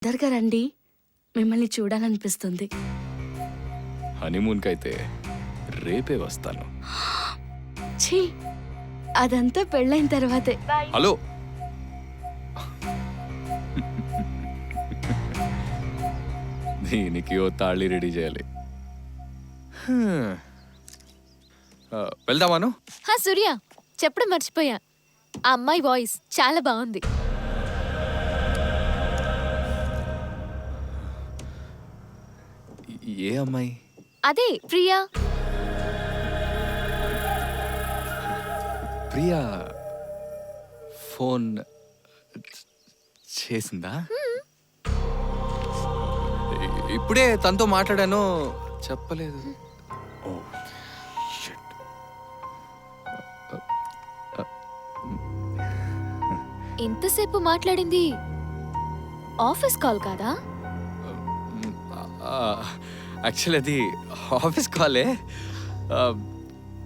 తొందరగా రండి, మిమ్మల్ని చూడాలనిపిస్తుంది. హనీమూన్ కైతే రేపే వస్తాను. ఛీ, అదంతా పెళ్ళైన తర్వాతే. హలో, దీనికి ఓ తాళి రెడీ చేయాలి. వెళ్దామాను? సూర్య, చెప్పడం మర్చిపోయా. ఆ అమ్మాయి వాయిస్ చాలా బాగుంది. ఏ అమ్మాయి? అదే ప్రియా. ప్రియా ఫోన్ చేసిందా? ఇప్పుడే తనతో మాట్లాడాను, చెప్పలేదు. Oh shit. ఎంతసేపు మాట్లాడింది? ఆఫీస్ కాల్ కాదా? యాక్చువల్లీ అది ఆఫీస్ కాలే.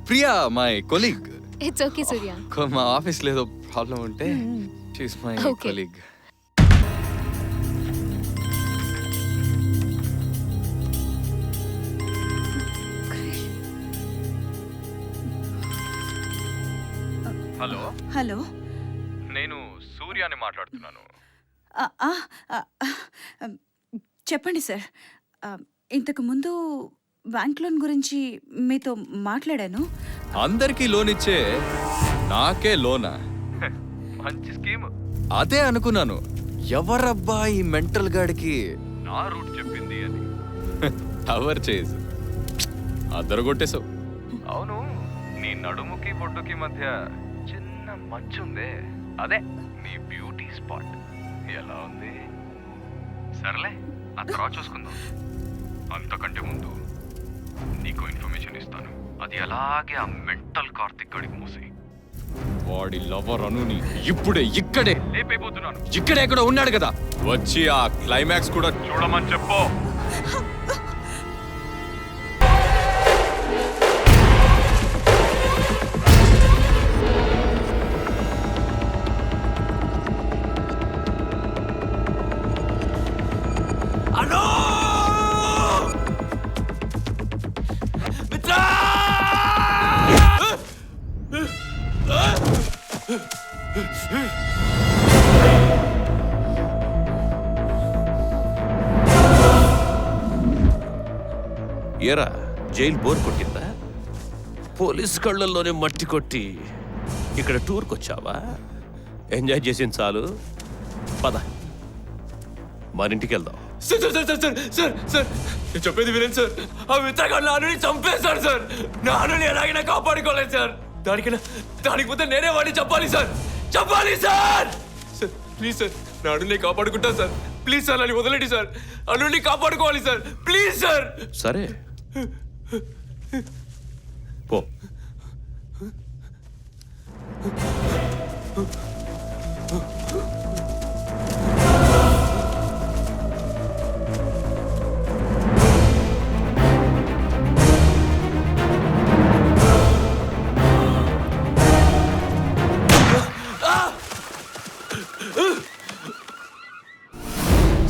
Priya my colleague. It's okay Surya. మా ఆఫీస్లో ఏదో ప్రాబ్లం ఉంటే she's my Okay. Colleague. Hello hello. నేను సూర్యాని మాట్లాడుతున్నాను. ఆ, ఆ, ఆ, చెప్పండి సార్. ఇంతకు ముందు బ్యాంక్ లోన్ గురించి మీతో మాట్లాడాను. అందరికీ లోన్ ఇచ్చే నాకే లోనా? మంచి స్కీమ్. అదే అనుకున్నాను, ఎవరబ్బా ఈ మెంటల్ గాడికి నా రూట్ చెప్పింది అని. అవర్ చేజ్ అద్దరగొట్టేశావు. అవును, నీ నడుముకి బొడ్డుకి మధ్య చిన్న మంచుందే, అదే నీ బ్యూటీ స్పాట్. ఎలా ఉంది? సర్లే, ఆ తర్వాత చూసుకుందాం. అంతకంటే ముందు నీకు ఇన్ఫర్మేషన్ ఇస్తాను. అది అలాగే ఆ మెంటల్ కార్తిక్ గడికి మూసి వాడి లవర్ అనుని ఇప్పుడే ఇక్కడే లేపైపోతున్నాను. ఇక్కడే ఎక్కడ ఉన్నాడు కదా, వచ్చి ఆ క్లైమాక్స్ కూడా చూడమని చెప్పు. ఏరా, జైలు బోర్ కొట్టిందా? పోలీస్ కళ్ళల్లోనే మట్టి కొట్టి ఇక్కడ టూర్కి వచ్చావా? ఎంజాయ్ చేసింది చాలు, పద మన ఇంటికి వెళ్దాం. Sir sir sir sir sir sir నేను చెప్పేది వినండి సార్. ఆ విత్తగాడు నాన్నని చంపేశాడు సార్. నాన్నని ఎలాగైనా కాపాడుకోలేదు సార్. దానికి ముందు నేనే వాడిని చెప్పాలి సార్. చెప్పాలి సార్. సార్ ప్లీజ్ సార్, నాన్నని కాపాడుకుంటాను సార్. ప్లీజ్ సార్, నన్ను వదలండి సార్. అల్లుడిని కాపాడుకోవాలి సార్, ప్లీజ్ సార్. సరే పో.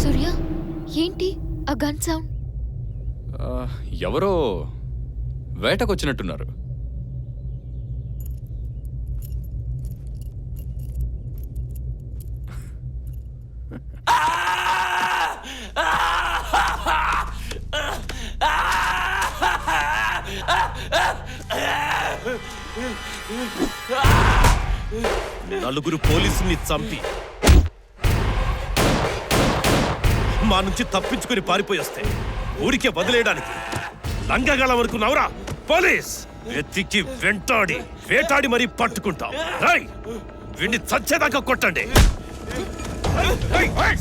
సూర్య, ఏంటి ఆ గన్ సౌండ్? ఎవరో వేటకొచ్చినట్టున్నారు. నలుగురు పోలీసుల్ని చంపి మా నుంచి తప్పించుకుని పారిపోయి వస్తే ఊరికే వదిలేయడానికి లంగగల వరకు నవరా పోలీస్ వెతికి వెంటాడి వేటాడి మరీ పట్టుకుంటాం. రేయ్, వీడిని చచ్చేదాకా కొట్టండి.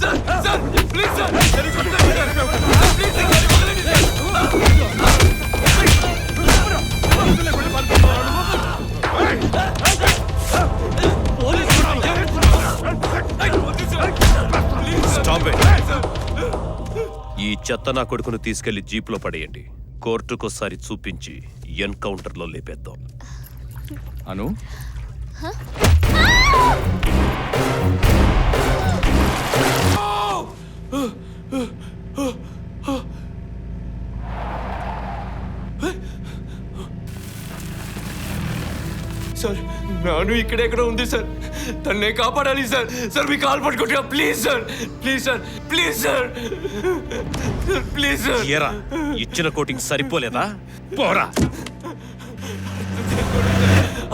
సార్ సార్ ప్లీజ్ సార్, నన్ను కొట్టండి సార్. ప్లీజ్ సార్, నన్ను వదలండి సార్. Stop it. ఈ చెత్త నా కొడుకును తీసుకెళ్లి జీప్లో పడేయండి. కోర్టుకోసారి చూపించి ఎన్కౌంటర్లో లేపేద్దాం. అను, సార్ నాను ఇక్కడెక్కడ ఉంది సార్, తన్నే కాపాడాలి సార్. సార్ మీ కాల్ పట్టుకుంటా please sir, please sir, please sir, please sir. ఎరా ఇచ్చిన కోటింగ్ సరిపోలేదా? పోరా.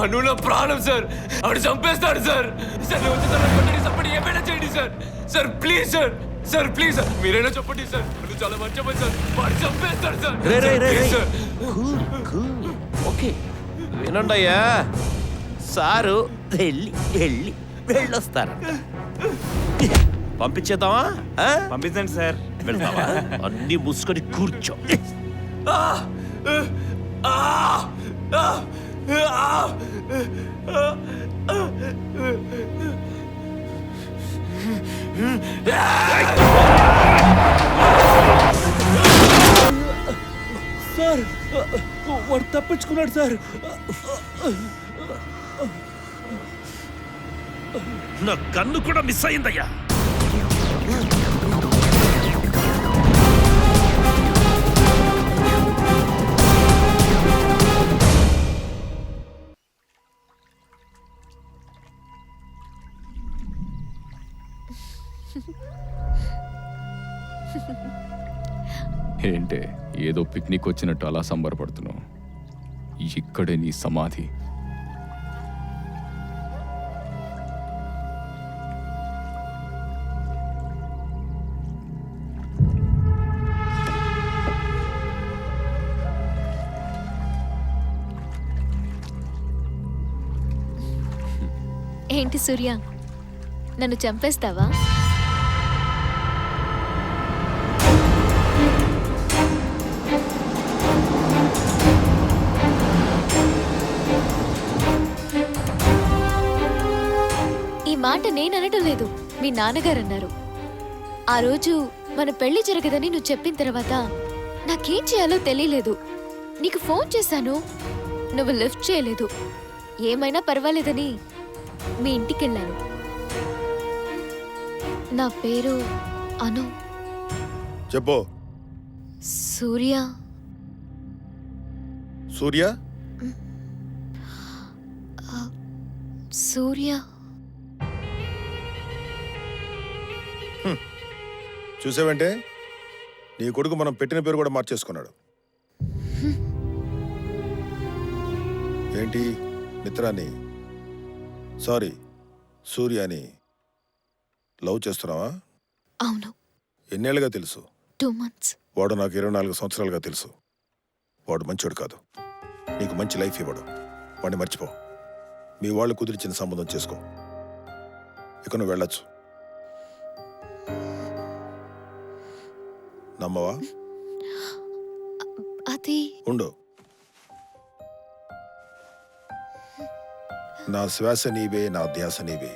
అను నా ప్రాణం సార్, ఆవిడ చంపేస్తాడు సార్. సార్ నేను వచ్చి తనని కొట్టండి, చంపండి, ఏమైనా చేయండి sir. Sir please sir, sir please sir, మీరైనా చెప్పండి సార్. అను చాలా మంచి అమ్మాయి సార్, వాడు చంపేస్తాడు సార్. Please sir. ఓకే వినండి అయ్యా, సారు వెళ్ళొస్తారు. పంపించేద్దామా? పంపించండి సార్. వెళ్తావా? అన్ని మూసుకొని కూర్చో. ఆ! ఆ! ఆ! ఆ! సార్ వాడు తప్పించుకున్నాడు సార్. నా కన్ను కూడా మిస్ అయిందయ్యా. ఏంటే ఏదో పిక్నిక్ వచ్చినట్టు అలా సంబరపడుతున్నావు? ఇక్కడే నీ సమాధి. ఏంటి సూర్య, నన్ను చంపేస్తావా? ఈ మాట నేను అనటం లేదు, మీ నాన్నగారు అన్నారు. ఆ రోజు మన పెళ్లి జరగదని నువ్వు చెప్పిన తర్వాత నాకేం చేయాలో తెలియలేదు. నీకు ఫోన్ చేశాను, నువ్వు లిఫ్ట్ చేయలేదు. ఏమైనా పర్వాలేదని మీ ఇంటికెళ్ళాను. నా పేరు అను. చెప్పు. సూర్య. సూర్య? సూర్య. చూసావంటే నీ కొడుకు మనం పెట్టిన పేరు కూడా మార్చేసుకున్నాడు. ఏంటి మిత్రాన్ని, సారీ సూర్యాని లవ్ చేస్తున్నావా? అవును. ఎన్నేళ్ళుగా తెలుసు? 2 months. వాడు నాకు 24 సంవత్సరాలుగా తెలుసు. వాడు మంచోడు కాదు, నీకు మంచి లైఫ్ ఇవ్వడు. వాడిని మర్చిపో. మీ వాళ్ళు కుదిరిచిన సంబంధం చేసుకో. ఇక నువ్వు వెళ్ళొచ్చు. నమ్మవా? అది ఉండు. నా శ్వాస నీవే, నా ధ్యాస నీవే.